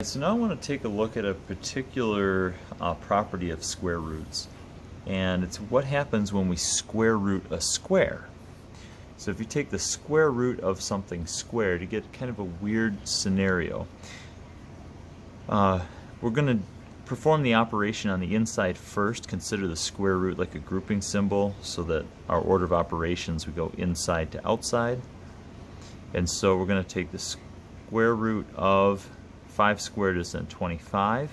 So now I want to take a look at a particular property of square roots, and it's what happens when we square root a square. So if you take the square root of something squared, you get kind of a weird scenario. We're going to perform the operation on the inside first, consider the square root like a grouping symbol so that our order of operations we go inside to outside. And so we're going to take the square root of 5 squared is then 25,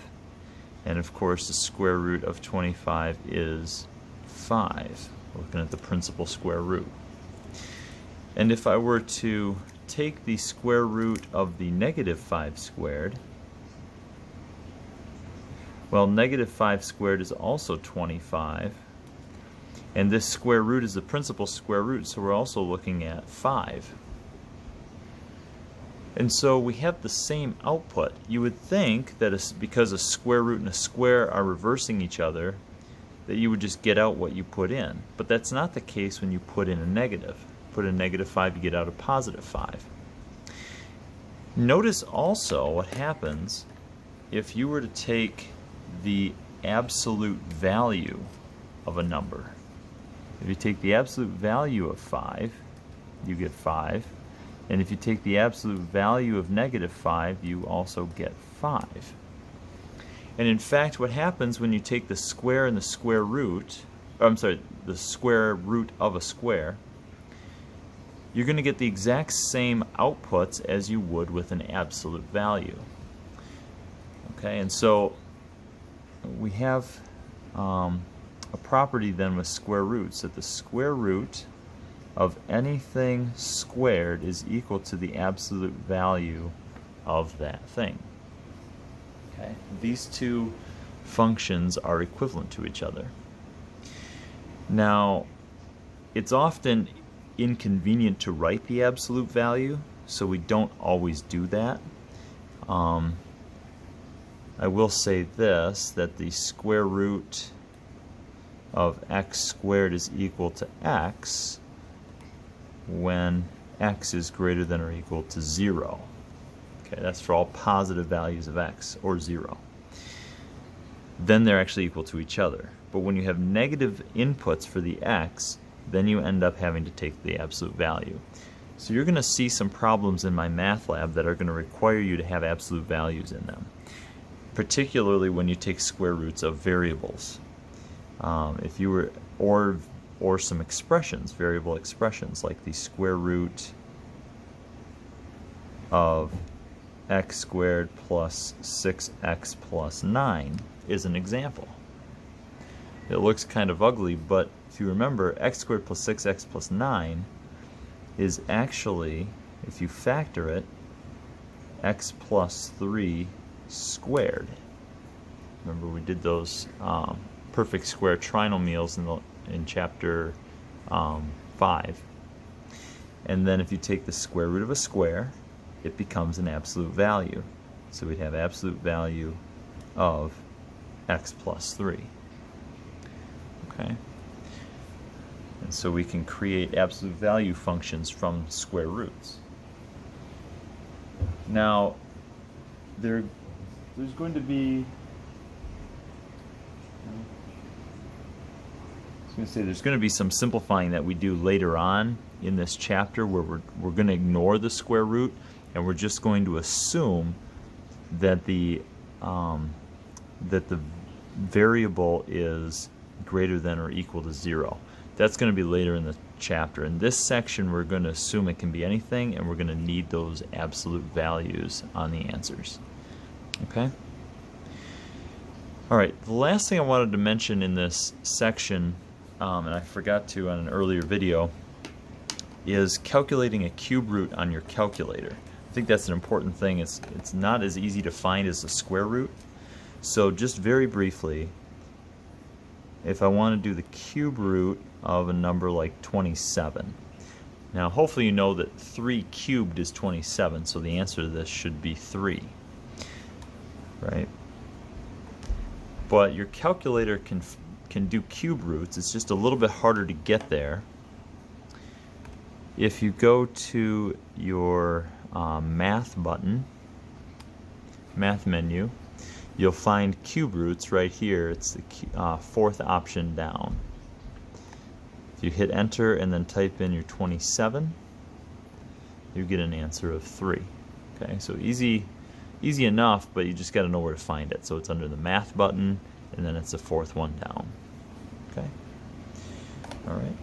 and of course the square root of 25 is 5. We're looking at the principal square root. And if I were to take the square root of the negative 5 squared, well, negative 5 squared is also 25, and this square root is the principal square root, so we're also looking at 5. And so we have the same output. You would think that because a square root and a square are reversing each other, that you would just get out what you put in. But that's not the case when you put in a negative. Put in negative 5, you get out a positive 5. Notice also what happens if you were to take the absolute value of a number. If you take the absolute value of 5, you get 5. And if you take the absolute value of negative 5, you also get 5. And in fact, what happens when you take the square and the square root, the square root of a square, you're going to get the exact same outputs as you would with an absolute value. Okay, and so we have a property then with square roots, that the square root of anything squared is equal to the absolute value of that thing. Okay? These two functions are equivalent to each other. Now, it's often inconvenient to write the absolute value, so we don't always do that. I will say this, that the square root of x squared is equal to x when x is greater than or equal to 0. Okay, that's for all positive values of x, or 0. Then they're actually equal to each other. But when you have negative inputs for the x, then you end up having to take the absolute value. So you're going to see some problems in MyMathLab that are going to require you to have absolute values in them, particularly when you take square roots of variables. If you were, or some expressions, variable expressions, like the square root of x squared plus 6x plus 9 is an example. It looks kind of ugly, but if you remember, x squared plus 6x plus 9 is actually, if you factor it, x plus 3 squared. Remember, we did those perfect square trinomials in chapter 5. And then if you take the square root of a square, it becomes an absolute value. So we'd have absolute value of x plus 3. Okay? And so we can create absolute value functions from square roots. Now, there's going to be there's going to be some simplifying that we do later on in this chapter where we're going to ignore the square root and we're just going to assume that the variable is greater than or equal to 0. That's going to be later in the chapter. In this section, we're going to assume it can be anything, and we're going to need those absolute values on the answers. Okay? All right, the last thing I wanted to mention in this section, and I forgot to on an earlier video, is calculating a cube root on your calculator. I think that's an important thing. It's not as easy to find as the square root. So just very briefly, if I want to do the cube root of a number like 27. Now hopefully you know that 3 cubed is 27, so the answer to this should be 3. Right? But your calculator can do cube roots. It's just a little bit harder to get there. If you go to your math button math menu, you'll find cube roots right here. It's the fourth option down. If you hit enter and then type in your 27, you get an answer of 3. Okay, so easy enough, but you just got to know where to find it. So it's under the math button, and then it's the fourth one down. Okay, all right.